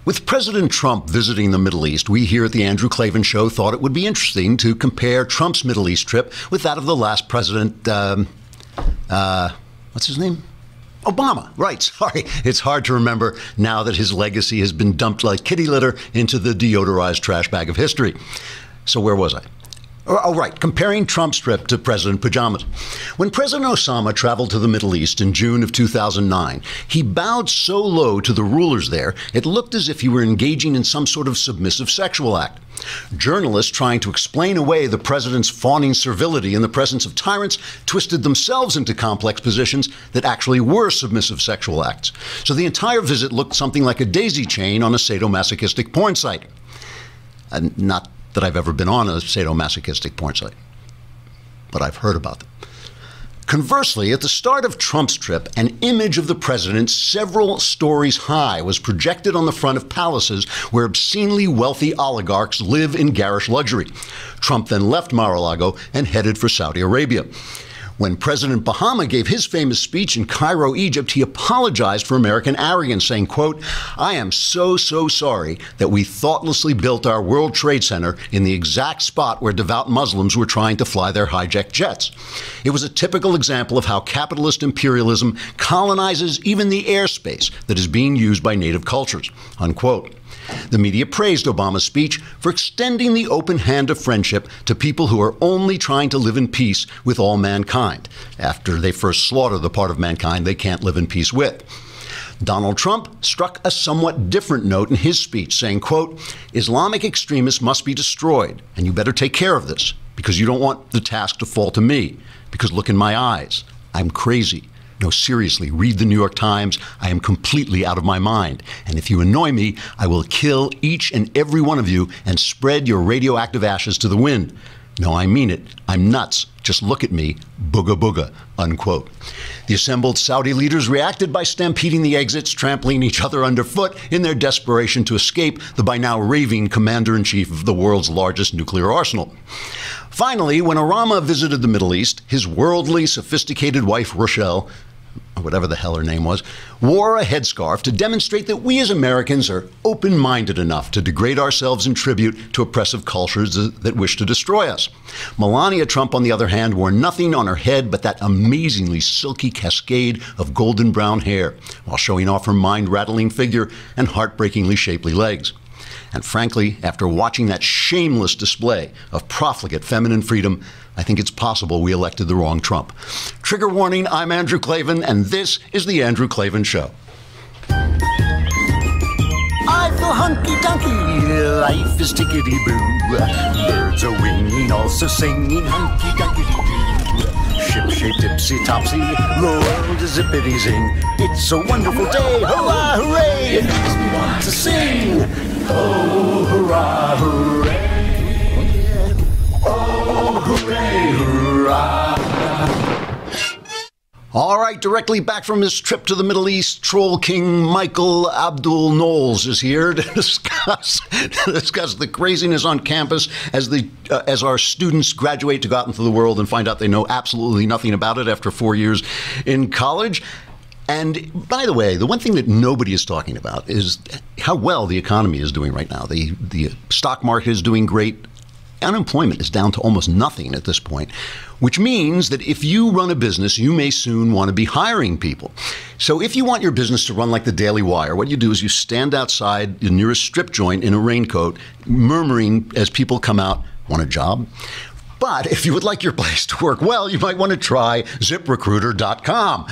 With President Trump visiting the Middle East, we here at the Andrew Klavan Show thought it would be interesting to compare Trump's Middle East trip with that of the last president, what's his name? Obama. Right, sorry. It's hard to remember now that his legacy has been dumped like kitty litter into the deodorized trash bag of history. So where was I? Oh, right, comparing Trump's trip to President Pajamas. When President Osama traveled to the Middle East in June of 2009, he bowed so low to the rulers there, it looked as if he were engaging in some sort of submissive sexual act. Journalists trying to explain away the president's fawning servility in the presence of tyrants twisted themselves into complex positions that actually were submissive sexual acts. So the entire visit looked something like a daisy chain on a sadomasochistic porn site. Not that I've ever been on a sadomasochistic porn site, but I've heard about them. Conversely, at the start of Trump's trip, an image of the president several stories high was projected on the front of palaces where obscenely wealthy oligarchs live in garish luxury. Trump then left Mar-a-Lago and headed for Saudi Arabia. When President Bahama gave his famous speech in Cairo, Egypt, he apologized for American arrogance, saying, quote, "I am so sorry that we thoughtlessly built our World Trade Center in the exact spot where devout Muslims were trying to fly their hijacked jets." It was a typical example of how capitalist imperialism colonizes even the airspace that is being used by native cultures, unquote. The media praised Obama's speech for extending the open hand of friendship to people who are only trying to live in peace with all mankind, after they first slaughter the part of mankind they can't live in peace with. Donald Trump struck a somewhat different note in his speech, saying, quote, "Islamic extremists must be destroyed, and you better take care of this, because you don't want the task to fall to me, because look in my eyes. I'm crazy. No, seriously, read the New York Times. I am completely out of my mind. And if you annoy me, I will kill each and every one of you and spread your radioactive ashes to the wind. No, I mean it. I'm nuts. Just look at me. Booga booga," unquote. The assembled Saudi leaders reacted by stampeding the exits, trampling each other underfoot in their desperation to escape the by now raving commander-in-chief of the world's largest nuclear arsenal. Finally, when Obama visited the Middle East, his worldly, sophisticated wife, Rochelle, whatever the hell her name was, wore a headscarf to demonstrate that we as Americans are open-minded enough to degrade ourselves in tribute to oppressive cultures that wish to destroy us. Melania Trump, on the other hand, wore nothing on her head but that amazingly silky cascade of golden brown hair, while showing off her mind-rattling figure and heartbreakingly shapely legs. And frankly, after watching that shameless display of profligate feminine freedom, I think it's possible we elected the wrong Trump. Trigger warning, I'm Andrew Klavan, and this is The Andrew Klavan Show. I feel hunky-dunky, life is tickety-boo. Birds are winging, also singing hunky-dunky-doo. Ship-shaped, tipsy-topsy, the world is zippity-zing. It's a wonderful day, hurrah, hooray! It makes me want to sing. Oh, hurrah, hooray! Oh, hooray, hurrah! All right, directly back from his trip to the Middle East, Troll King Michael Abdul Knowles is here to discuss the craziness on campus as our students graduate to go out into the world and find out they know absolutely nothing about it after 4 years in college. And by the way, the one thing that nobody is talking about is how well the economy is doing right now. The stock market is doing great. Unemployment is down to almost nothing at this point, which means that if you run a business, you may soon want to be hiring people. So if you want your business to run like the Daily Wire, what you do is you stand outside the nearest strip joint in a raincoat, murmuring as people come out, "Want a job?" But if you would like your place to work well, you might want to try ZipRecruiter.com.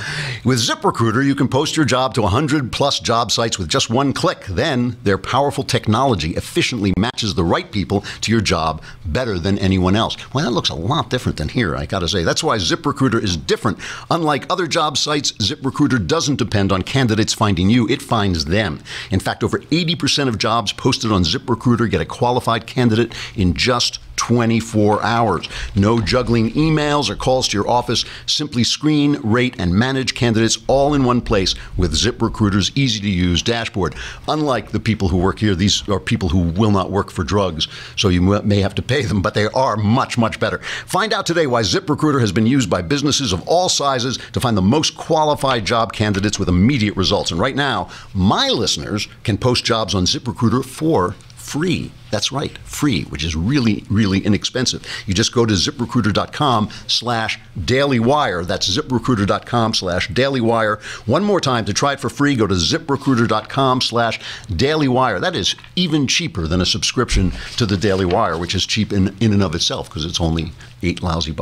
With ZipRecruiter, you can post your job to 100+ job sites with just one click. Then their powerful technology efficiently matches the right people to your job better than anyone else. Well, that looks a lot different than here, I got to say. That's why ZipRecruiter is different. Unlike other job sites, ZipRecruiter doesn't depend on candidates finding you. It finds them. In fact, over 80% of jobs posted on ZipRecruiter get a qualified candidate in just 24 hours. No juggling emails or calls to your office. Simply screen, rate, and manage candidates all in one place with ZipRecruiter's easy-to-use dashboard. Unlike the people who work here, these are people who will not work for drugs, so you may have to pay them, but they are much, much better. Find out today why ZipRecruiter has been used by businesses of all sizes to find the most qualified job candidates with immediate results. And right now, my listeners can post jobs on ZipRecruiter for free. That's right, free, which is really, really inexpensive. You just go to ZipRecruiter.com/dailywire. That's ZipRecruiter.com/dailywire. One more time, to try it for free, go to ZipRecruiter.com/dailywire. That is even cheaper than a subscription to the Daily Wire, which is cheap in and of itself because it's only $8 lousy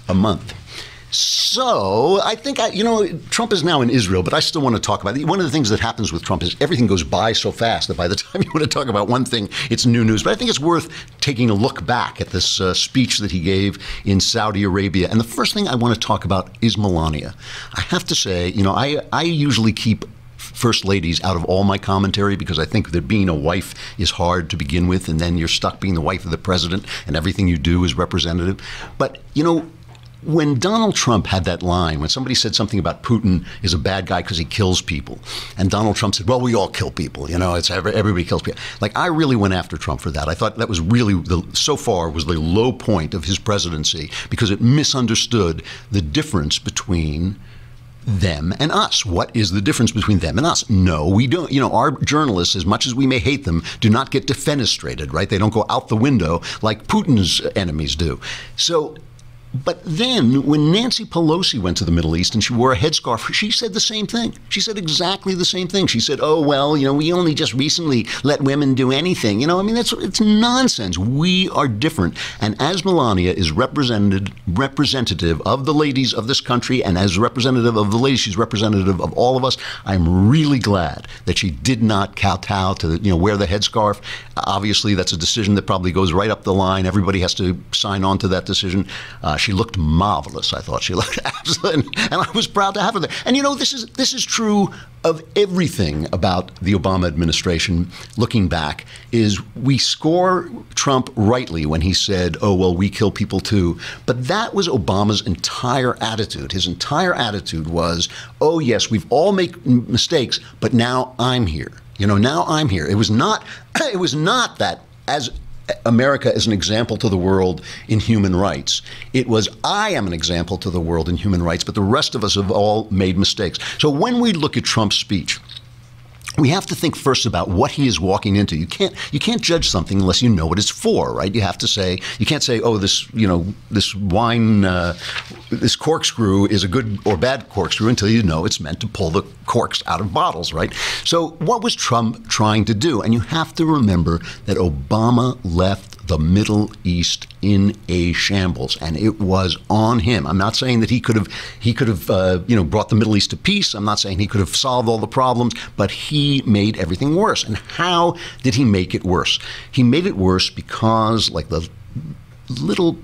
a month. So I think, Trump is now in Israel, but I still want to talk about it. One of the things that happens with Trump is everything goes by so fast that by the time you want to talk about one thing, it's new news. But I think it's worth taking a look back at this speech that he gave in Saudi Arabia. And the first thing I want to talk about is Melania. I have to say, I usually keep first ladies out of all my commentary because I think that being a wife is hard to begin with, and then you're stuck being the wife of the president, and everything you do is representative. But, when Donald Trump had that line, when somebody said something about Putin is a bad guy because he kills people, and Donald Trump said, well, we all kill people, it's everybody kills people. Like, I really went after Trump for that. I thought that was really, so far, was the low point of his presidency because it misunderstood the difference between them and us. What is the difference between them and us? No, we don't. Our journalists, as much as we may hate them, do not get defenestrated, right? They don't go out the window like Putin's enemies do. But then when Nancy Pelosi went to the Middle East and she wore a headscarf, she said the same thing. She said exactly the same thing. She said, oh, well, we only just recently let women do anything. It's nonsense. We are different. And as Melania is representative of the ladies of this country, and as representative of the ladies, she's representative of all of us, I'm really glad that she did not kowtow to, wear the headscarf. Obviously, that's a decision that probably goes right up the line. Everybody has to sign on to that decision. She looked marvelous. I thought she looked excellent, and I was proud to have her there. And this is true of everything about the Obama administration. Looking back, is we score Trump rightly when he said, "Oh well, we kill people too." But that was Obama's entire attitude. His entire attitude was, "Oh yes, we've all made mistakes, but now I'm here. Now I'm here." It was not. It was not that as America is an example to the world in human rights. It was, I am an example to the world in human rights, but the rest of us have all made mistakes. So when we look at Trump's speech, we have to think first about what he is walking into. You can't judge something unless you know what it's for, right? You can't say, oh, this wine, this corkscrew is a good or bad corkscrew until you know it's meant to pull the corks out of bottles, right? So what was Trump trying to do? And you have to remember that Obama left the Middle East in a shambles, and it was on him. I'm not saying that he could have brought the Middle East to peace. I'm not saying he could have solved all the problems, but he made everything worse. And how did he make it worse? He made it worse because, like the little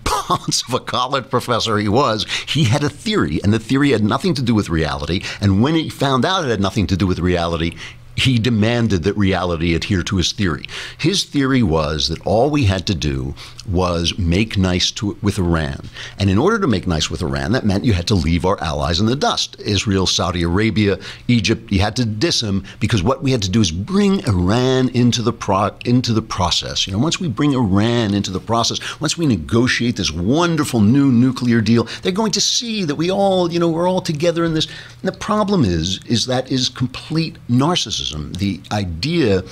ponce of a college professor he was, he had a theory, and the theory had nothing to do with reality. And when he found out it had nothing to do with reality, he demanded that reality adhere to his theory. His theory was that all we had to do was make nice with Iran. And in order to make nice with Iran, that meant you had to leave our allies in the dust. Israel, Saudi Arabia, Egypt, you had to diss them, because what we had to do is bring Iran into the process. Once we bring Iran into the process, once we negotiate this wonderful new nuclear deal, they're going to see that we all, we're all together in this. And the problem is that is complete narcissism. The idea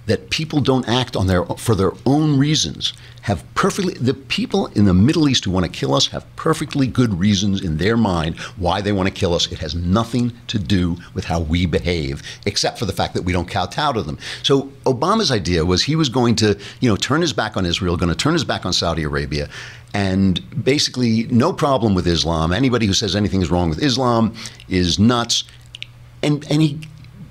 that people don't act for their own reasons the people in the Middle East who want to kill us have perfectly good reasons in their mind why they want to kill us. It has nothing to do with how we behave, except for the fact that we don't kowtow to them. So Obama's idea was he was going to, turn his back on Israel, going to turn his back on Saudi Arabia, and basically no problem with Islam. Anybody who says anything is wrong with Islam is nuts. And he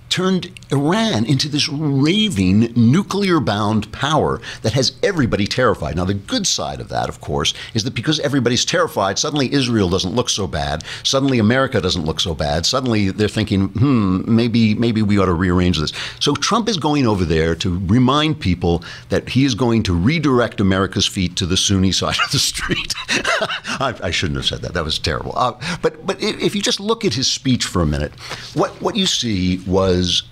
turned Iran into this raving nuclear-bound power that has everybody terrified. Now, the good side of that, of course, is that because everybody's terrified, suddenly Israel doesn't look so bad. Suddenly America doesn't look so bad. Suddenly they're thinking, maybe we ought to rearrange this. So Trump is going over there to remind people that he is going to redirect America's feet to the Sunni side of the street. I shouldn't have said that. That was terrible. But if you just look at his speech for a minute, what you see was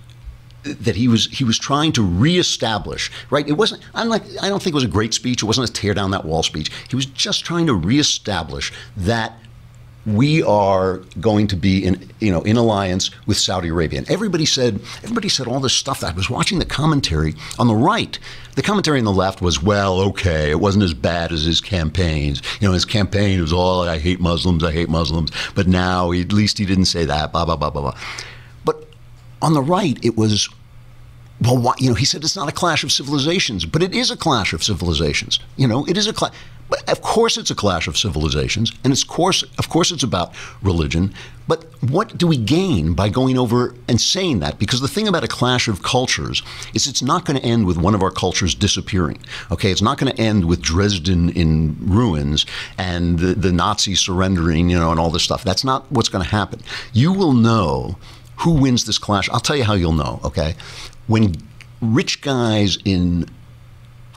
that he was trying to reestablish, right? It wasn't, I don't think it was a great speech. It wasn't a tear down that wall speech. He was just trying to reestablish that we are going to be in alliance with Saudi Arabia. And everybody said all this stuff. I was watching the commentary on the right. The commentary on the left was, well, okay, it wasn't as bad as his campaigns. His campaign was all, I hate Muslims. But now at least he didn't say that, blah, blah, blah, blah, blah. But on the right, it was, well, why, he said it's not a clash of civilizations, but it is a clash of civilizations. It is a clash. But of course it's a clash of civilizations, and of course it's about religion. But what do we gain by going over and saying that? Because the thing about a clash of cultures is it's not going to end with one of our cultures disappearing. Okay, it's not going to end with Dresden in ruins and the Nazis surrendering, and all this stuff. That's not what's going to happen. You will know who wins this clash. I'll tell you how you'll know, okay? When rich guys in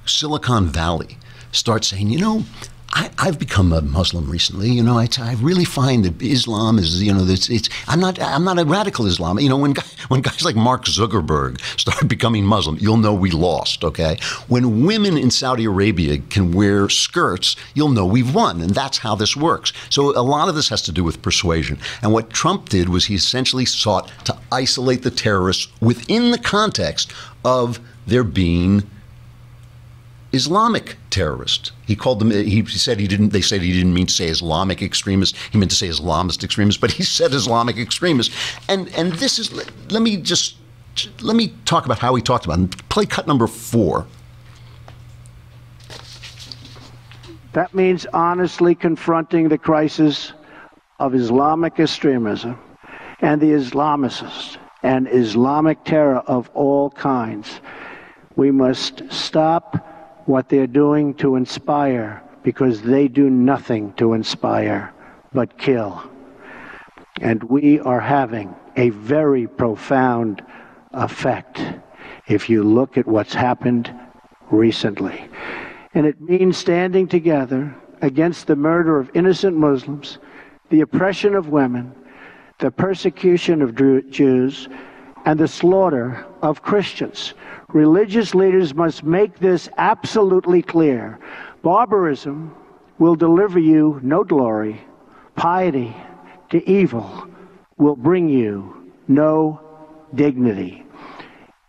Silicon Valley start saying, I've become a Muslim recently. I really find that Islam is, I'm not a radical Islam. When guys like Mark Zuckerberg start becoming Muslim, you'll know we lost, okay? When women in Saudi Arabia can wear skirts, you'll know we've won, and that's how this works. So a lot of this has to do with persuasion. And what Trump did was he essentially sought to isolate the terrorists within the context of there being Islamic terrorists. He called them, he said they said he didn't mean to say Islamic extremists. He meant to say Islamist extremists, but he said Islamic extremists. And this is, let me talk about how he talked about it. Play cut number 4. That means honestly confronting the crisis of Islamic extremism and the Islamicists and Islamic terror of all kinds. We must stop what they're doing to inspire, because they do nothing to inspire but kill. And we are having a very profound effect if you look at what's happened recently. And it means standing together against the murder of innocent Muslims, the oppression of women, the persecution of Jews, and the slaughter of Christians. Religious leaders must make this absolutely clear. Barbarism will deliver you no glory. Piety to evil will bring you no dignity.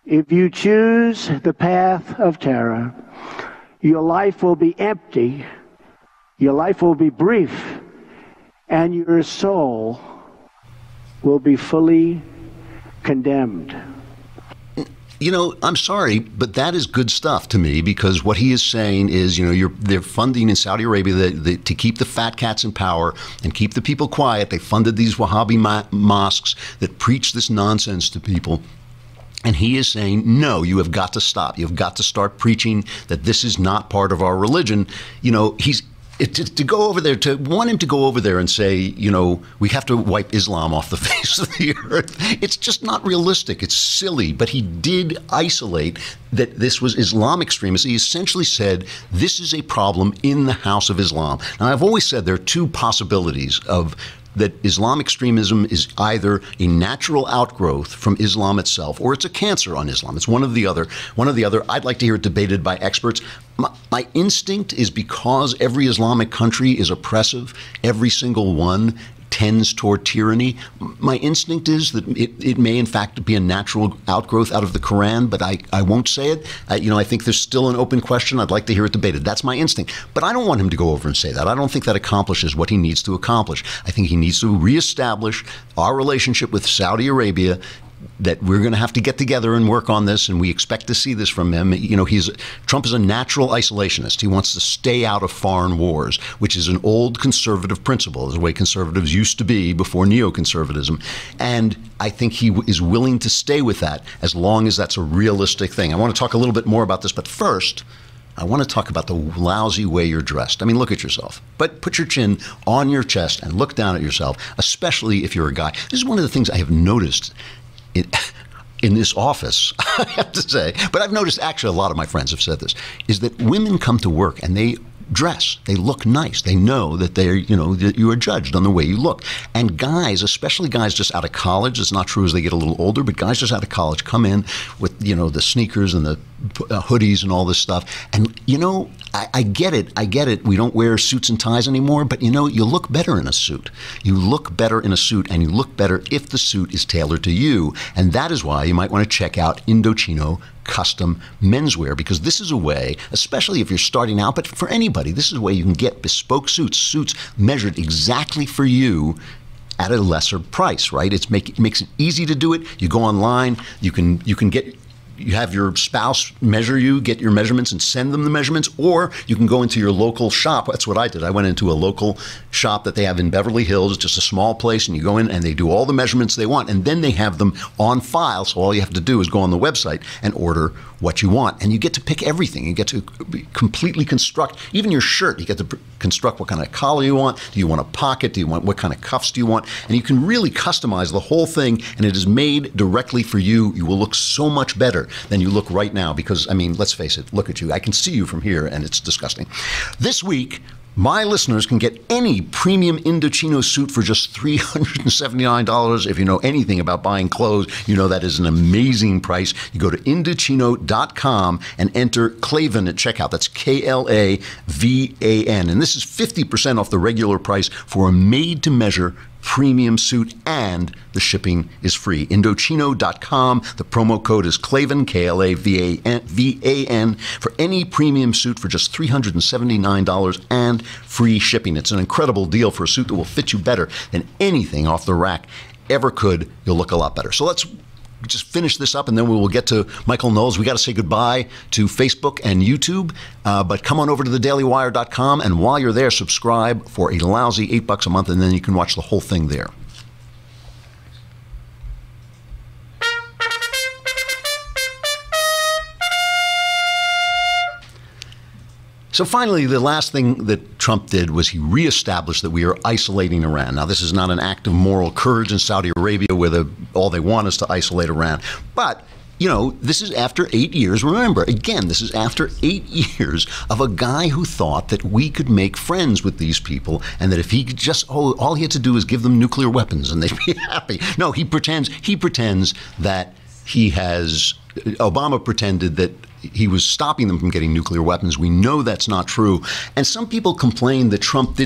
If you choose the path of terror, your life will be empty, your life will be brief, and your soul will be fully condemned. I'm sorry, but that is good stuff to me, because what he is saying is, they're funding in Saudi Arabia to keep the fat cats in power and keep the people quiet. They funded these Wahhabi mosques that preach this nonsense to people. And he is saying, no, you have got to stop. You've got to start preaching that this is not part of our religion. To go over there, to want him to go over there and say, we have to wipe Islam off the face of the earth, it's just not realistic. It's silly. But he did isolate that this was Islam extremists. He essentially said this is a problem in the house of Islam. Now, I've always said there are two possibilities of that Islamic extremism is either a natural outgrowth from Islam itself, or it's a cancer on Islam. It's one of the other. I'd like to hear it debated by experts. My instinct is, because every Islamic country is oppressive, every single one tends toward tyranny. My instinct is that it may in fact be a natural outgrowth out of the Quran, but I won't say it. I think there's still an open question. I'd like to hear it debated. That's my instinct. But I don't want him to go over and say that. I don't think that accomplishes what he needs to accomplish. I think he needs to reestablish our relationship with Saudi Arabia that we're going to have to get together and work on this, and we expect to see this from him. You know, Trump is a natural isolationist. He wants to stay out of foreign wars, which is an old conservative principle, is the way conservatives used to be before neoconservatism. And I think he is willing to stay with that as long as that's a realistic thing. I want to talk a little bit more about this, but first, I want to talk about the lousy way you're dressed. I mean, look at yourself, but put your chin on your chest and look down at yourself, especially if you're a guy. This is one of the things I have noticed in this office, I have to say, but I've noticed, actually, a lot of my friends have said this, is that women come to work and they dress, they look nice, they know that that you are judged on the way you look. And guys, especially guys just out of college, it's not true as they get a little older, but guys just out of college come in with, the sneakers and the hoodies and all this stuff. And, I get it. We don't wear suits and ties anymore, but you look better in a suit. You look better in a suit, and you look better if the suit is tailored to you. And that is why you might want to check out Indochino Custom Menswear, because this is a way, especially if you're starting out, but for anybody, this is a way you can get bespoke suits measured exactly for you at a lesser price, right? It makes it easy to do it. You go online, you have your spouse measure you, get your measurements and send them the measurements, or you can go into your local shop. That's what I did. I went into a local shop that they have in Beverly Hills, just a small place, and you go in and they do all the measurements they want, and then they have them on file, so all you have to do is go on the website and order what you want. And you get to pick everything. You get to completely construct, even your shirt, you get to construct what kind of collar you want. Do you want a pocket? Do you want, what kind of cuffs do you want? And you can really customize the whole thing, and it is made directly for you. You will look so much better than you look right now because, I mean, let's face it, look at you. I can see you from here, and it's disgusting. This week, my listeners can get any premium Indochino suit for just $379. If you know anything about buying clothes, you know that is an amazing price. You go to Indochino.com and enter Klavan at checkout. That's Klavan. And this is 50% off the regular price for a made-to-measure premium suit, and the shipping is free. Indochino.com. The promo code is Klavan, Klavan, for any premium suit for just $379 and free shipping. It's an incredible deal for a suit that will fit you better than anything off the rack ever could. You'll look a lot better. So let's just finish this up, and then we will get to Michael Knowles. We got to say goodbye to Facebook and YouTube, but come on over to thedailywire.com, and while you're there, subscribe for a lousy $8 a month, and then you can watch the whole thing there. So finally, the last thing that Trump did was he reestablished that we are isolating Iran. Now, this is not an act of moral courage in Saudi Arabia where all they want is to isolate Iran. But, this is after 8 years. Remember, again, this is after 8 years of a guy who thought that we could make friends with these people and that if he could just, all he had to do is give them nuclear weapons and they'd be happy. No, he pretends that he has, Obama pretended that he was stopping them from getting nuclear weapons. We know that's not true. And some people complain that Trump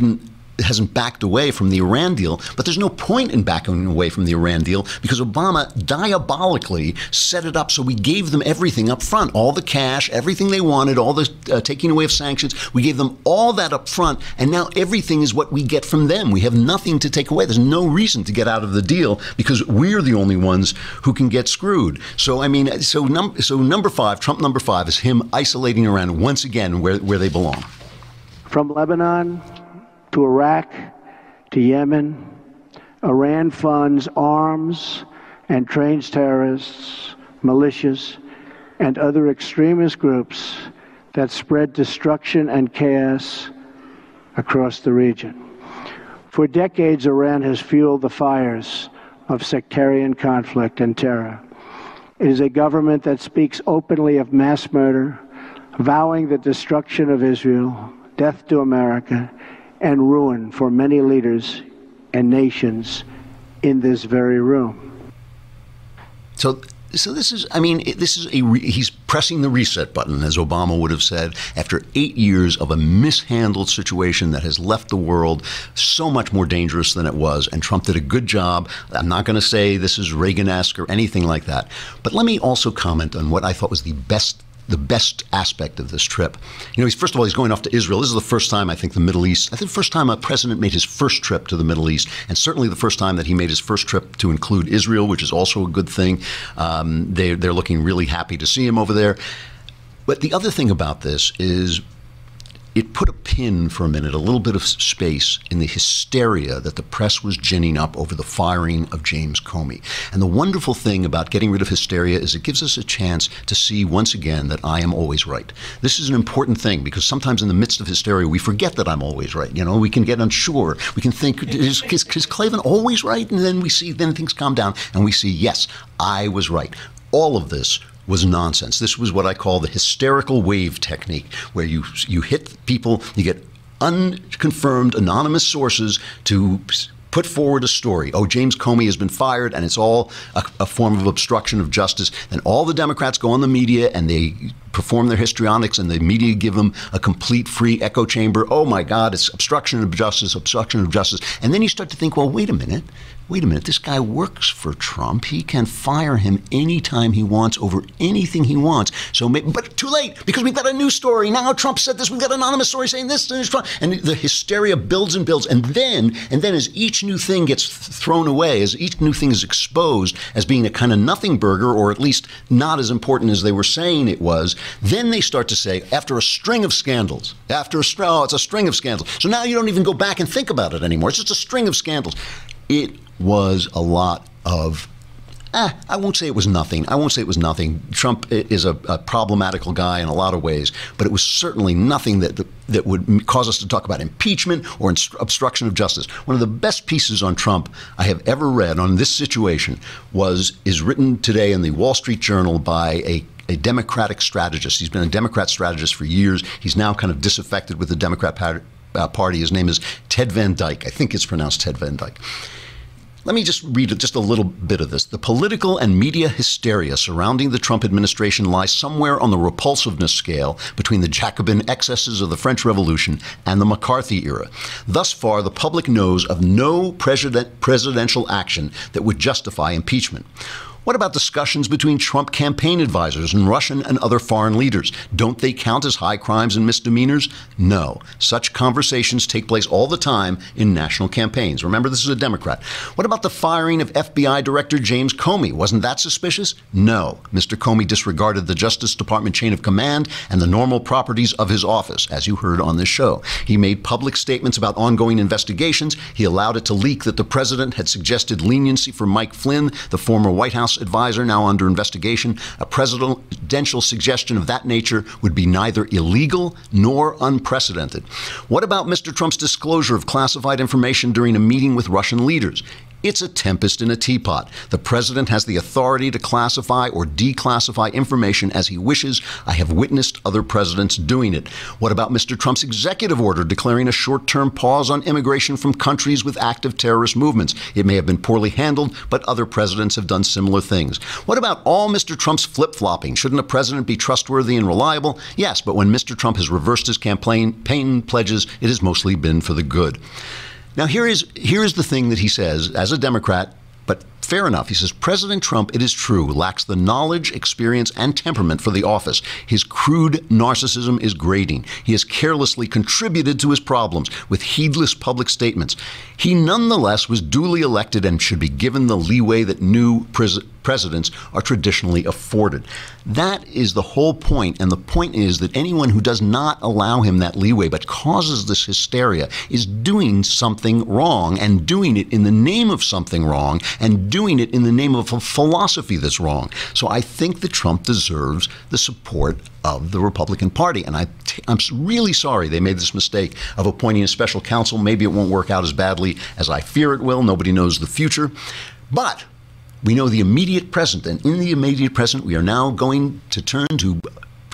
hasn't backed away from the Iran deal, but there's no point in backing away from the Iran deal because Obama diabolically set it up so we gave them everything up front, all the cash, everything they wanted, all the taking away of sanctions. We gave them all that up front, and now everything is what we get from them. We have nothing to take away. There's no reason to get out of the deal because we're the only ones who can get screwed. So, I mean, number five, Trump number 5 is him isolating Iran once again where they belong. From Lebanon to Iraq, to Yemen, Iran funds arms and trains terrorists, militias, and other extremist groups that spread destruction and chaos across the region. For decades, Iran has fueled the fires of sectarian conflict and terror. It is a government that speaks openly of mass murder, vowing the destruction of Israel, death to America, and ruin for many leaders and nations in this very room. So this is, he's pressing the reset button, as Obama would have said, after 8 years of a mishandled situation that has left the world so much more dangerous than it was. And Trump did a good job. I'm not going to say this is Reagan-esque or anything like that. But let me also comment on what I thought was the best the best aspect of this trip. You know, first of all, he's going off to Israel. This is the first time, I think, the Middle East, I think the first time a president made his first trip to the Middle East, and certainly the first time that he made his first trip to include Israel, which is also a good thing. They're looking really happy to see him over there. But the other thing about this is it put a pin for a minute, a little bit of space in the hysteria that the press was ginning up over the firing of James Comey. And the wonderful thing about getting rid of hysteria is it gives us a chance to see once again that I am always right. This is an important thing because sometimes in the midst of hysteria, we forget that I'm always right. You know, we can get unsure. We can think, is Klavan always right? And then then things calm down and we see, yes, I was right. All of this was nonsense. This was what I call the hysterical wave technique, where you hit people, you get unconfirmed anonymous sources to put forward a story. Oh, James Comey has been fired, and it's all a form of obstruction of justice. Then all the Democrats go on the media and they perform their histrionics, and the media give them a complete free echo chamber. Oh my God, it's obstruction of justice, obstruction of justice. And then you start to think, well, wait a minute, this guy works for Trump. He can fire him anytime he wants over anything he wants. So, but too late, because we've got a new story. Now Trump said this, we've got an anonymous story saying this, and the hysteria builds and builds. And then as each new thing gets thrown away, as each new thing is exposed as being a kind of nothing burger, or at least not as important as they were saying it was, then they start to say, after a string of scandals, it's a string of scandals. So now you don't even go back and think about it anymore. It's just a string of scandals. It was a lot of, I won't say it was nothing. Trump is a problematical guy in a lot of ways, but it was certainly nothing that would cause us to talk about impeachment or obstruction of justice. One of the best pieces on Trump I have ever read on this situation is written today in the Wall Street Journal by a Democratic strategist. He's been a Democrat strategist for years. He's now kind of disaffected with the Democrat Party. His name is Ted Van Dyke. I think it's pronounced Ted Van Dyke. Let me just read just a little bit of this. The political and media hysteria surrounding the Trump administration lies somewhere on the repulsiveness scale between the Jacobin excesses of the French Revolution and the McCarthy era. Thus far, the public knows of no presidential action that would justify impeachment. What about discussions between Trump campaign advisors and Russian and other foreign leaders? Don't they count as high crimes and misdemeanors? No. Such conversations take place all the time in national campaigns. Remember, this is a Democrat. What about the firing of FBI Director James Comey? Wasn't that suspicious? No. Mr. Comey disregarded the Justice Department chain of command and the normal properties of his office, as you heard on this show. He made public statements about ongoing investigations. He allowed it to leak that the president had suggested leniency for Mike Flynn, the former White House advisor now under investigation. A presidential suggestion of that nature would be neither illegal nor unprecedented. What about Mr. Trump's disclosure of classified information during a meeting with Russian leaders? It's a tempest in a teapot. The president has the authority to classify or declassify information as he wishes. I have witnessed other presidents doing it. What about Mr. Trump's executive order declaring a short-term pause on immigration from countries with active terrorist movements? It may have been poorly handled, but other presidents have done similar things. What about all Mr. Trump's flip-flopping? Shouldn't a president be trustworthy and reliable? Yes, but when Mr. Trump has reversed his campaign pledges, it has mostly been for the good. Now, here is the thing that he says as a Democrat, but fair enough. He says, President Trump, it is true, lacks the knowledge, experience, and temperament for the office. His crude narcissism is grating. He has carelessly contributed to his problems with heedless public statements. He nonetheless was duly elected and should be given the leeway that new presidents are traditionally afforded. That is the whole point, and the point is that anyone who does not allow him that leeway but causes this hysteria is doing something wrong, and doing it in the name of something wrong, and doing it in the name of a philosophy that's wrong. So I think that Trump deserves the support of the Republican Party, and I'm really sorry they made this mistake of appointing a special counsel. Maybe it won't work out as badly as I fear it will. Nobody knows the future. But we know the immediate present, and in the immediate present, we are now going to turn to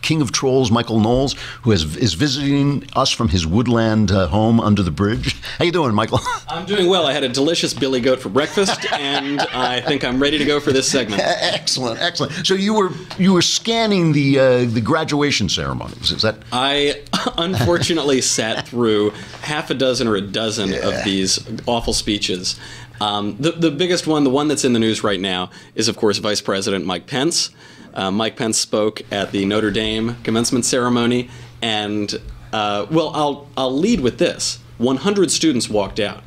King of Trolls, Michael Knowles, who is visiting us from his woodland home under the bridge. How you doing, Michael? I'm doing well. I had a delicious billy goat for breakfast, and I think I'm ready to go for this segment. Excellent, excellent. So you were scanning the graduation ceremonies. Is that? I unfortunately sat through half a dozen or a dozen of these awful speeches. The biggest one, the one that's in the news right now, is, of course, Vice President Mike Pence. Mike Pence spoke at the Notre Dame commencement ceremony, and well, I'll lead with this: 100 students walked out.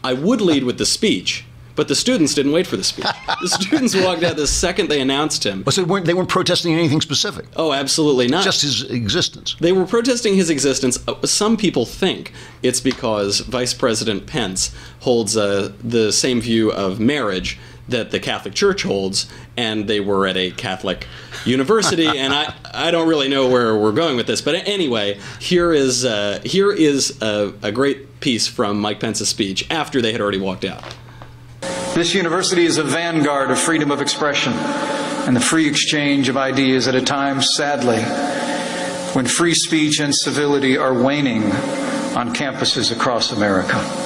I would lead with the speech, but the students didn't wait for the speech. The students walked out the second they announced him. So they weren't protesting anything specific? Oh, absolutely not. Just his existence. They were protesting his existence. Some people think it's because Vice President Pence holds the same view of marriage that the Catholic Church holds, and they were at a Catholic university, and I don't really know where we're going with this. But anyway, here is a great piece from Mike Pence's speech after they had already walked out. This university is a vanguard of freedom of expression and the free exchange of ideas at a time, sadly, when free speech and civility are waning on campuses across America.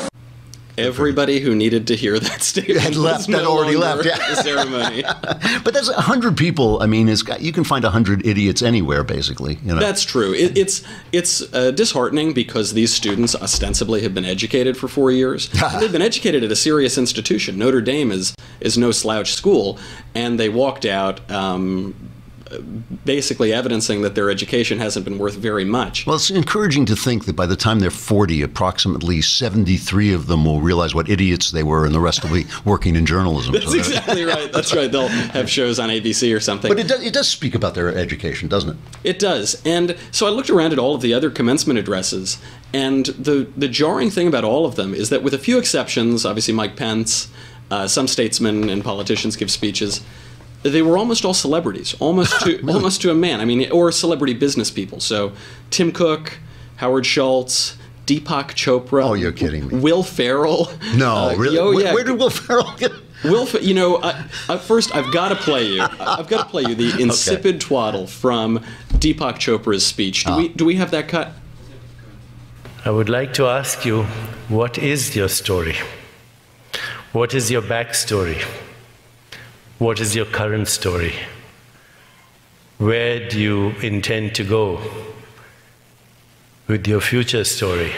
Everybody who needed to hear that statement had left, no had already longer left. at the ceremony. But there's 100 people. I mean, you can find 100 idiots anywhere, basically. You know? That's true. It's disheartening because these students ostensibly have been educated for 4 years. They've been educated at a serious institution. Notre Dame is no slouch school, and they walked out basically evidencing that their education hasn't been worth very much. Well, it's encouraging to think that by the time they're 40, approximately 73 of them will realize what idiots they were, and the rest will be working in journalism. That's exactly right. That's right. They'll have shows on ABC or something. But it does speak about their education, doesn't it? It does. And so I looked around at all of the other commencement addresses, and the jarring thing about all of them is that, with a few exceptions, obviously Mike Pence, some statesmen and politicians give speeches, they were almost all celebrities, almost to a man. I mean, or celebrity business people. So Tim Cook, Howard Schultz, Deepak Chopra. Oh, you're kidding me. Will Ferrell. No, really? Yeah. Where did Will Ferrell get? First I've got to play you. I've got to play you the insipid twaddle from Deepak Chopra's speech. Do we have that cut? I would like to ask you, what is your story? What is your backstory? What is your current story? Where do you intend to go with your future story?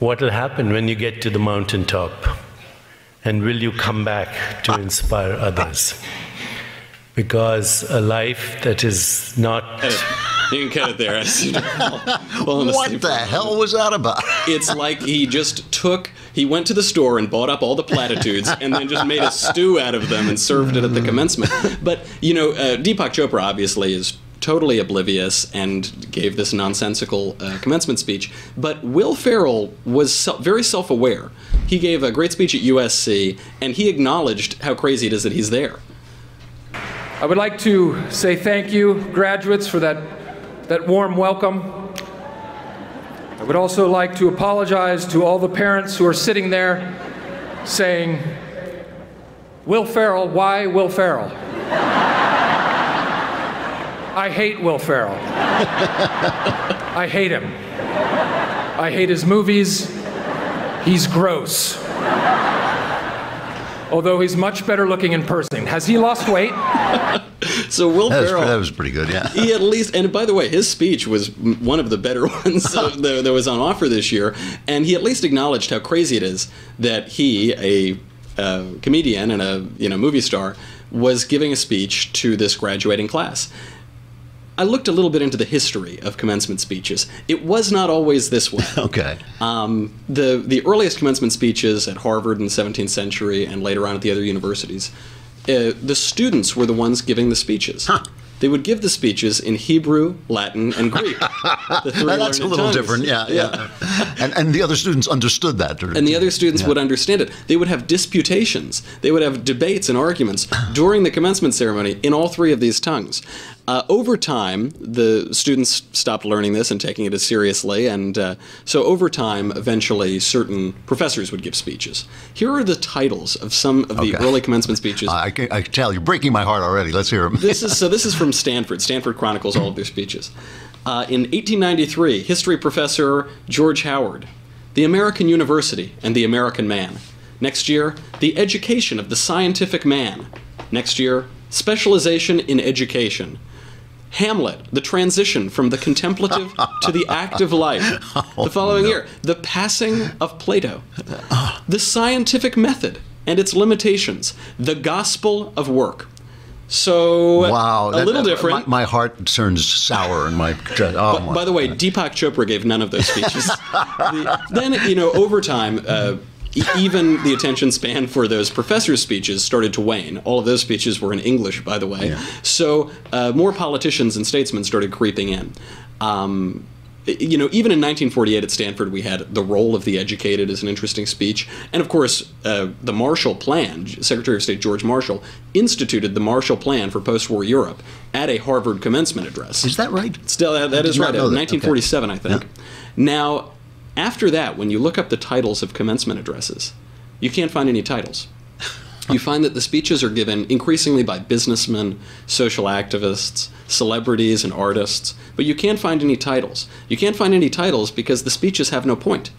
What will happen when you get to the mountaintop? And will you come back to inspire others? Because a life that is not... You can cut it there. What the hell was that about? It's like he went to the store and bought up all the platitudes and then just made a stew out of them and served it at the commencement. But, Deepak Chopra obviously is totally oblivious and gave this nonsensical commencement speech. But Will Ferrell was very self-aware. He gave a great speech at USC, and he acknowledged how crazy it is that he's there. I would like to say thank you, graduates, for that warm welcome. I would also like to apologize to all the parents who are sitting there saying, Will Ferrell, why Will Ferrell? I hate Will Ferrell. I hate him. I hate his movies. He's gross. Although he's much better looking in person. Has he lost weight? So Will Ferrell... That was pretty good, yeah. He at least... And by the way, his speech was one of the better ones that was on offer this year. And he at least acknowledged how crazy it is that he, a comedian and a movie star, was giving a speech to this graduating class. I looked a little bit into the history of commencement speeches. It was not always this way. Okay. The earliest commencement speeches at Harvard in the 17th century and later on at the other universities, the students were the ones giving the speeches. Huh. They would give the speeches in Hebrew, Latin, and Greek. That's a little different, yeah. And the other students understood that. And the other students would understand it. They would have disputations. They would have debates and arguments during the commencement ceremony in all three of these tongues. Over time, the students stopped learning this and taking it as seriously, and so over time, eventually, certain professors would give speeches. Here are the titles of some of the early commencement speeches. I can tell you're breaking my heart already. Let's hear them. This is from Stanford. Stanford chronicles all of their speeches. In 1893, history professor George Howard, The American University and the American Man. Next year, The Education of the Scientific Man. Next year, Specialization in Education. Hamlet, the transition from the contemplative to the active life. The following year, the passing of Plato. The scientific method and its limitations. The gospel of work. So wow, a little different. My heart turns sour, and my. Oh, by the way, Deepak Chopra gave none of those speeches. Then, you know, over time, even the attention span for those professors' speeches started to wane. All of those speeches were in English, by the way. Yeah. So more politicians and statesmen started creeping in. You know, even in 1948 at Stanford, we had The Role of the Educated as an interesting speech. And of course, the Marshall Plan, Secretary of State George Marshall, instituted the Marshall Plan for post-war Europe at a Harvard commencement address. Is that right? Still, that is right. 1947, okay. I think. Yeah. Now, after that, when you look up the titles of commencement addresses, you can't find any titles. You find that the speeches are given increasingly by businessmen, social activists, celebrities, and artists, but you can't find any titles. You can't find any titles because the speeches have no point.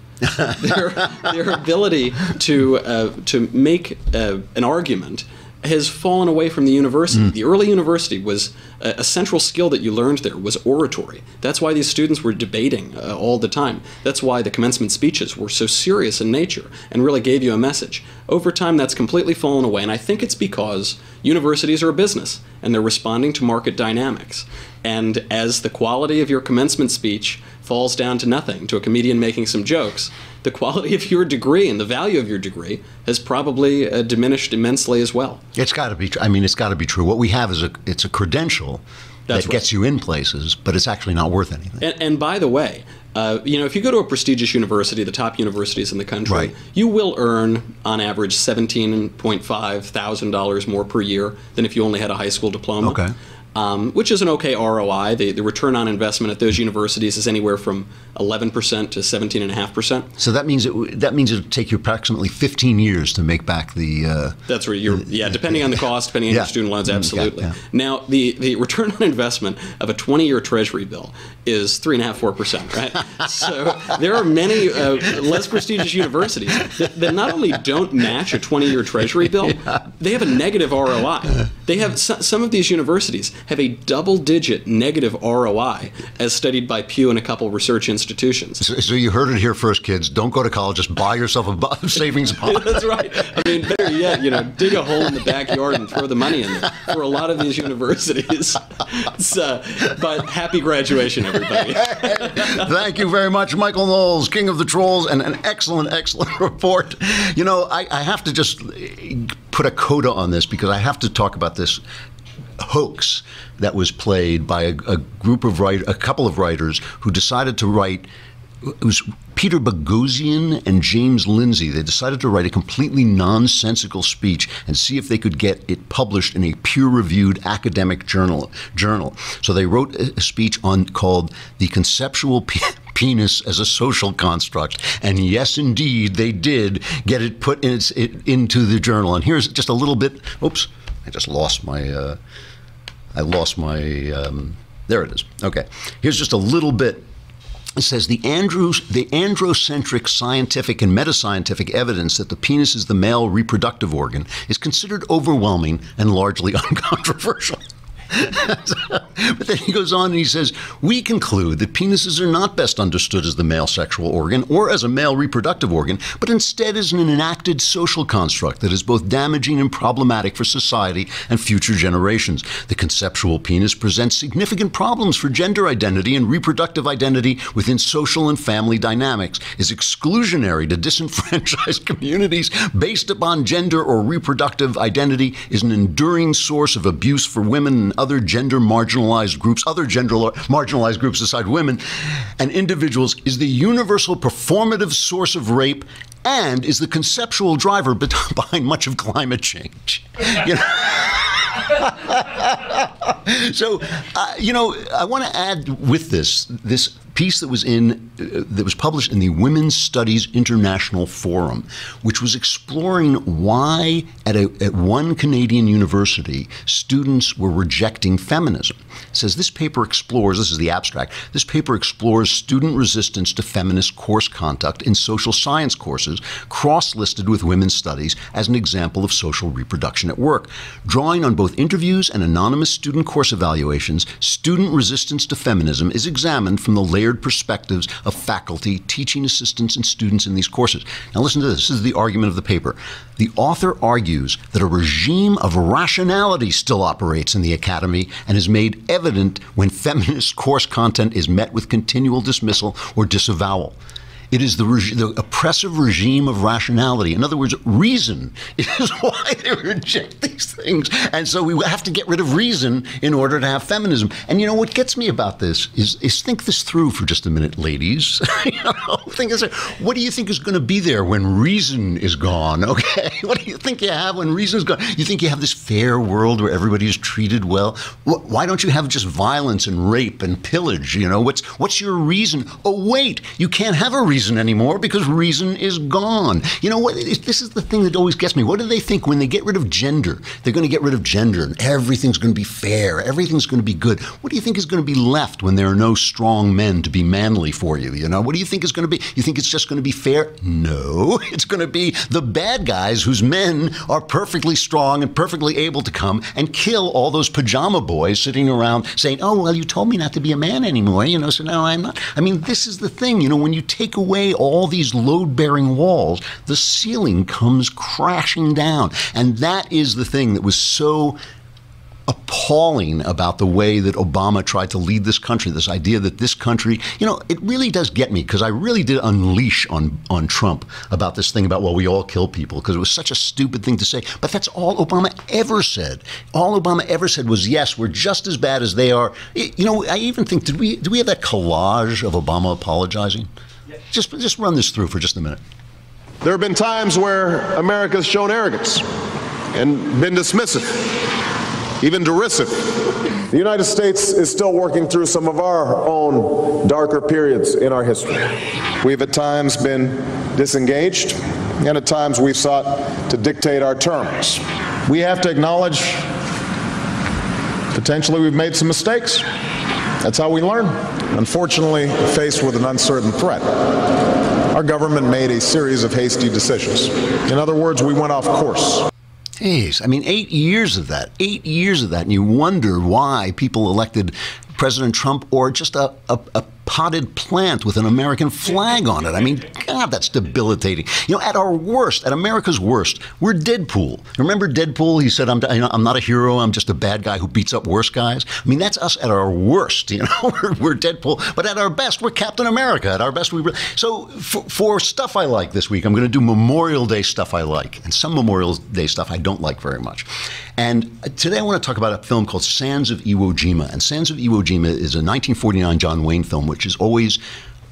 Their ability to make an argument has fallen away from the university. The early university was a central skill that you learned there was oratory. That's why these students were debating all the time. That's why the commencement speeches were so serious in nature and really gave you a message. Over time, that's completely fallen away, and I think it's because universities are a business and they're responding to market dynamics. And as the quality of your commencement speech falls down to nothing, to a comedian making some jokes, the quality of your degree and the value of your degree has probably diminished immensely as well. It's got to be. I mean, it's got to be true. What we have is it's a credential that gets you in places, but it's actually not worth anything. And by the way, you know, if you go to a prestigious university, the top universities in the country, right, you will earn, on average, $17,500 more per year than if you only had a high school diploma. Okay. Which is an okay ROI. The return on investment at those universities is anywhere from 11% to 17.5%. So that means it would take you approximately 15 years to make back the. That's where you're. Yeah, depending on the cost, depending on your student loans, absolutely. Yeah. Now, the return on investment of a 20-year Treasury bill is 3.5%, 4%. Right. So there are many less prestigious universities that not only don't match a 20-year Treasury bill, they have a negative ROI. They have some of these universities have a double-digit negative ROI, as studied by Pew and a couple research institutions. So you heard it here first, kids. Don't go to college. Just buy yourself a savings bond. That's right. I mean, better yet, you know, dig a hole in the backyard and throw the money in there for a lot of these universities. But happy graduation, everybody. Thank you very much, Michael Knowles, King of the Trolls, and an excellent, excellent report. You know, I have to just put a coda on this because I have to talk about this hoax that was played by a couple of writers who decided to write. It was Peter Boghossian and James Lindsay. They decided to write a completely nonsensical speech and see if they could get it published in a peer-reviewed academic journal. So they wrote a speech called "The Conceptual Penis as a Social Construct," and yes, indeed, they did get it put into the journal. And here's just a little bit. Oops. I just lost my, there it is. Okay. Here's just a little bit. It says, the androcentric scientific and metascientific evidence that the penis is the male reproductive organ is considered overwhelming and largely uncontroversial. But then he goes on and he says, we conclude that penises are not best understood as the male sexual organ or as a male reproductive organ, but instead as an enacted social construct that is both damaging and problematic for society and future generations. The conceptual penis presents significant problems for gender identity and reproductive identity within social and family dynamics, is exclusionary to disenfranchised communities based upon gender or reproductive identity, is an enduring source of abuse for women and other gender marginalized groups aside women and individuals, is the universal performative source of rape, and is the conceptual driver behind much of climate change. You know? So, you know, I want to add with this piece that was published in the Women's Studies International Forum, which was exploring why at one Canadian university students were rejecting feminism. It says, this paper explores, this is the abstract, this paper explores student resistance to feminist course conduct in social science courses, cross-listed with women's studies as an example of social reproduction at work. Drawing on both interviews and anonymous student course evaluations, student resistance to feminism is examined from the layered perspectives of faculty, teaching assistants, and students in these courses. Now listen to this. This is the argument of the paper. The author argues that a regime of rationality still operates in the academy and is made evident when feminist course content is met with continual dismissal or disavowal. It is the oppressive regime of rationality. In other words, reason is why they reject these things. And so we have to get rid of reason in order to have feminism. And you know what gets me about this is think this through for just a minute, ladies. Think this, what do you think is going to be there when reason is gone? Okay, what do you think you have when reason is gone? You think you have this fair world where everybody is treated well? Why don't you have just violence and rape and pillage? You know, what's your reason? Oh wait, you can't have a reason anymore because reason is gone. You know what? This is the thing that always gets me. What do they think when they get rid of gender? They're going to get rid of gender and everything's going to be fair. Everything's going to be good. What do you think is going to be left when there are no strong men to be manly for you? You know, what do you think is going to be? You think it's just going to be fair? No, it's going to be the bad guys whose men are perfectly strong and perfectly able to come and kill all those pajama boys sitting around saying, oh, well, you told me not to be a man anymore, you know, so now I'm not. I mean, this is the thing, you know, when you take away all these load-bearing walls, the ceiling comes crashing down. And that is the thing that was so appalling about the way that Obama tried to lead this country, this idea that this country, you know, it really does get me, because I really did unleash on Trump about this thing about, well, we all kill people, because it was such a stupid thing to say. But that's all Obama ever said. All Obama ever said was, yes, we're just as bad as they are. You know, I even think, do we have that collage of Obama apologizing? Just run this through for just a minute. There have been times where America's shown arrogance and been dismissive, even derisive. The United States is still working through some of our own darker periods in our history. We've at times been disengaged, and at times we've sought to dictate our terms. We have to acknowledge potentially we've made some mistakes. That's how we learn. Unfortunately, faced with an uncertain threat, our government made a series of hasty decisions. In other words, we went off course. Jeez, I mean, 8 years of that, and you wonder why people elected President Trump or just a potted plant with an American flag on it. I mean, God, that's debilitating. You know, at our worst, at America's worst, we're Deadpool. Remember Deadpool? He said, I'm not a hero, I'm just a bad guy who beats up worse guys. I mean, that's us at our worst, you know, we're Deadpool. But at our best, we're Captain America. At our best, so for stuff I like this week, I'm going to do Memorial Day stuff I like, and some Memorial Day stuff I don't like very much. And today I want to talk about a film called Sands of Iwo Jima. And Sands of Iwo Jima is a 1949 John Wayne film, which is always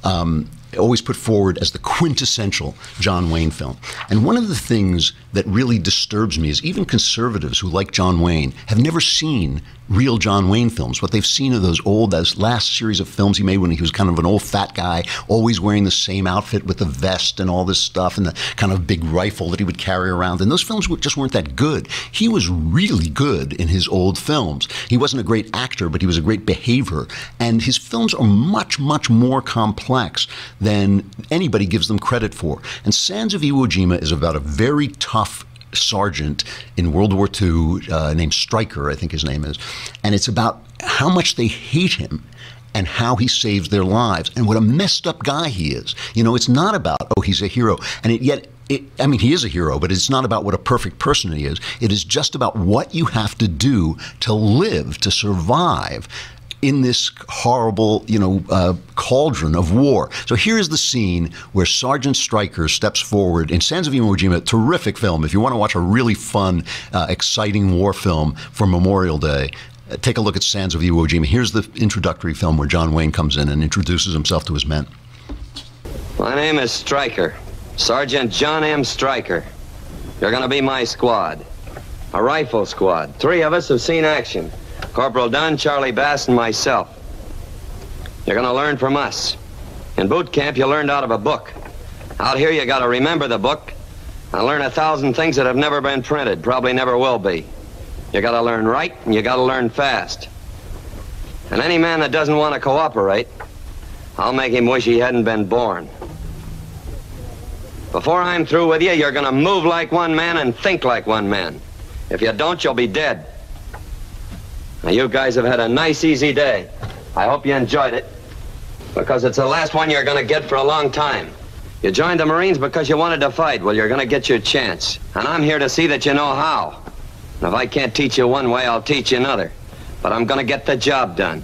put forward as the quintessential John Wayne film. And one of the things that really disturbs me is even conservatives who like John Wayne have never seen real John Wayne films. What they've seen are those last series of films he made when he was kind of an old fat guy, always wearing the same outfit with the vest and all this stuff and the kind of big rifle that he would carry around. And those films just weren't that good. He was really good in his old films. He wasn't a great actor, but he was a great behavior. And his films are much, much more complex than anybody gives them credit for. And Sands of Iwo Jima is about a very tough sergeant in World War II named Stryker, I think his name is. And it's about how much they hate him and how he saves their lives and what a messed up guy he is. You know, it's not about, oh, he's a hero. And yet, I mean, he is a hero, but it's not about what a perfect person he is. It is just about what you have to do to live, to survive in this horrible, cauldron of war. So here's the scene where Sergeant Stryker steps forward in Sands of Iwo Jima, a terrific film. If you want to watch a really fun, exciting war film for Memorial Day, take a look at Sands of Iwo Jima. Here's the introductory film where John Wayne comes in and introduces himself to his men. My name is Stryker, Sergeant John M. Stryker. You're going to be my squad, a rifle squad. 3 of us have seen action. Corporal Dunn, Charlie Bass, and myself. You're going to learn from us. In boot camp, you learned out of a book. Out here, you got to remember the book and learn 1,000 things that have never been printed, probably never will be. You got to learn right, and you got to learn fast. And any man that doesn't want to cooperate, I'll make him wish he hadn't been born. Before I'm through with you, you're going to move like one man and think like one man. If you don't, you'll be dead. Now, you guys have had a nice, easy day. I hope you enjoyed it, because it's the last one you're going to get for a long time. You joined the Marines because you wanted to fight. Well, you're going to get your chance. And I'm here to see that you know how. And if I can't teach you one way, I'll teach you another. But I'm going to get the job done.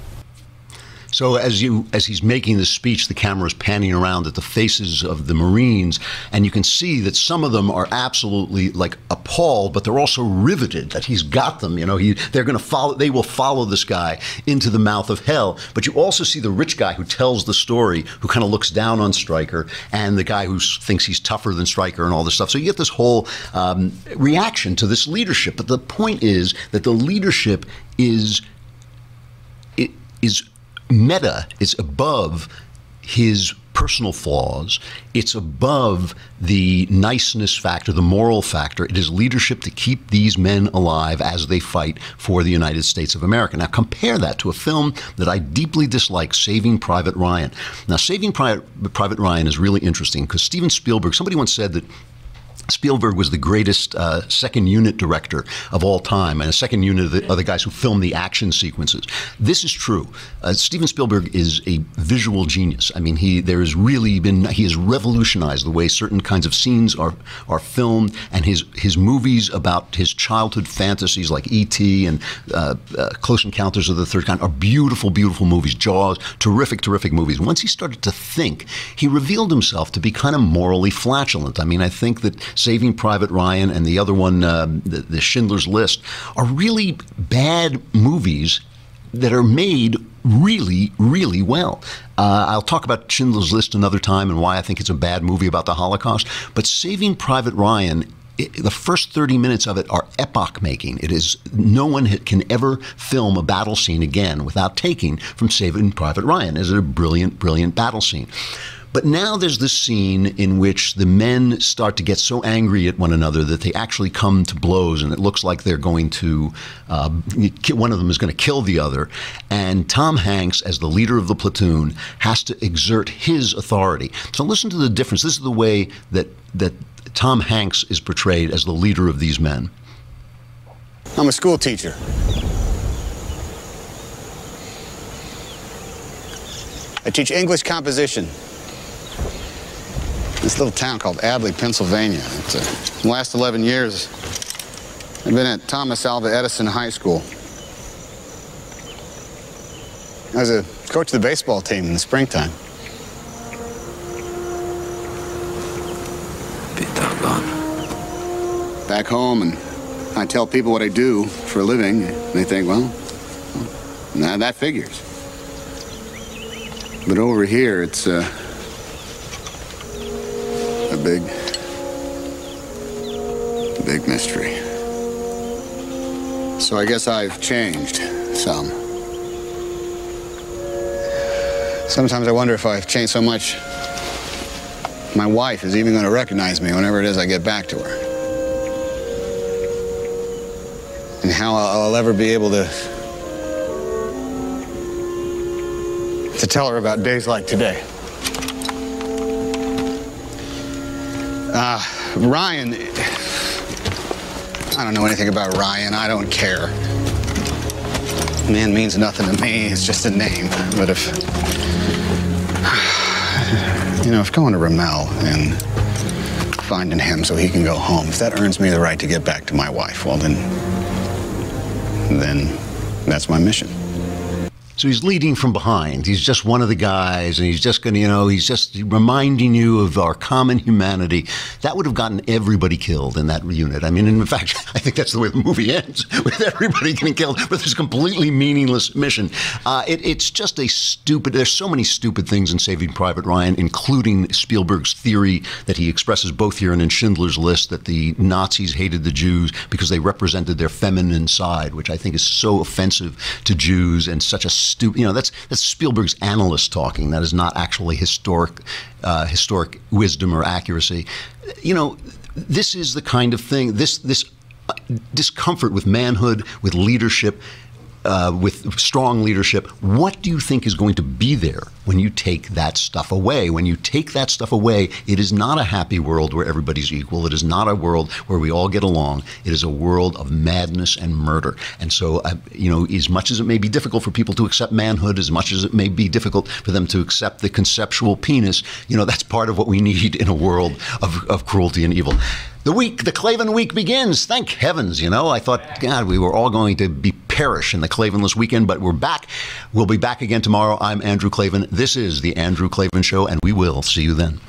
So as he's making this speech, the camera is panning around at the faces of the Marines, and you can see that some of them are absolutely like appalled, but they're also riveted that he's got them. You know, they're going to follow. They will follow this guy into the mouth of hell. But you also see the rich guy who tells the story, who kind of looks down on Stryker, and the guy who thinks he's tougher than Stryker and all this stuff. So you get this whole reaction to this leadership. But the point is that the leadership is meta. It's above his personal flaws. It's above the niceness factor, the moral factor. It is leadership to keep these men alive as they fight for the United States of America. Now compare that to a film that I deeply dislike, Saving Private Ryan. Now Saving Private Ryan is really interesting because Steven Spielberg, somebody once said that Spielberg was the greatest second unit director of all time, and a second unit are the guys who film the action sequences. This is true. Steven Spielberg is a visual genius. I mean, he has revolutionized the way certain kinds of scenes are filmed, and his movies about his childhood fantasies like E.T. and Close Encounters of the Third Kind are beautiful, beautiful movies. Jaws, terrific, terrific movies. Once he started to think, he revealed himself to be kind of morally flatulent. I mean, I think that Saving Private Ryan and the other one, the Schindler's List, are really bad movies that are made really, really well. I'll talk about Schindler's List another time and why I think it's a bad movie about the Holocaust. But Saving Private Ryan, the first 30 minutes of it are epoch-making. It is, no one can ever film a battle scene again without taking from Saving Private Ryan. It's a brilliant, brilliant battle scene. But now there's this scene in which the men start to get so angry at one another that they actually come to blows, and it looks like they're going to, one of them is going to kill the other. And Tom Hanks, as the leader of the platoon, has to exert his authority. So listen to the difference. This is the way that Tom Hanks is portrayed as the leader of these men. I'm a school teacher. I teach English composition. This little town called Adley, Pennsylvania. It's, the last 11 years, I've been at Thomas Alva Edison High School. I was a coach of the baseball team in the springtime. Be doggone. Back home, and I tell people what I do for a living, and they think, well, nah, that figures. But over here, it's a big mystery. So I guess I've changed some. Sometimes I wonder if I've changed so much, my wife is even going to recognize me whenever it is I get back to her. And how I'll ever be able to tell her about days like today. Ryan, I don't know anything about Ryan. I don't care. Man means nothing to me. It's just a name. But if, you know, if going to Ramel and finding him so he can go home, if that earns me the right to get back to my wife, well, then that's my mission. So he's leading from behind. He's just one of the guys, and he's just going to, you know, he's just reminding you of our common humanity. That would have gotten everybody killed in that unit. I mean, in fact, I think that's the way the movie ends, with everybody getting killed with this completely meaningless mission. It's just a stupid, there's so many stupid things in Saving Private Ryan, including Spielberg's theory that he expresses both here and in Schindler's List, that the Nazis hated the Jews because they represented their feminine side, which I think is so offensive to Jews and such a stupid, you know, that's Spielberg's analyst talking. That is not actually historic wisdom or accuracy. You know, this is the kind of thing, this discomfort with manhood, with leadership, with strong leadership. What do you think is going to be there when you take that stuff away? When you take that stuff away, it is not a happy world where everybody's equal. It is not a world where we all get along. It is a world of madness and murder. And so, as much as it may be difficult for people to accept manhood, as much as it may be difficult for them to accept the conceptual penis, that's part of what we need in a world of cruelty and evil. The Klavan week begins. Thank heavens, I thought, God, we were all going to perish in the Klavanless weekend, but we're back. We'll be back again tomorrow. I'm Andrew Klavan. This is The Andrew Klavan Show, and we will see you then.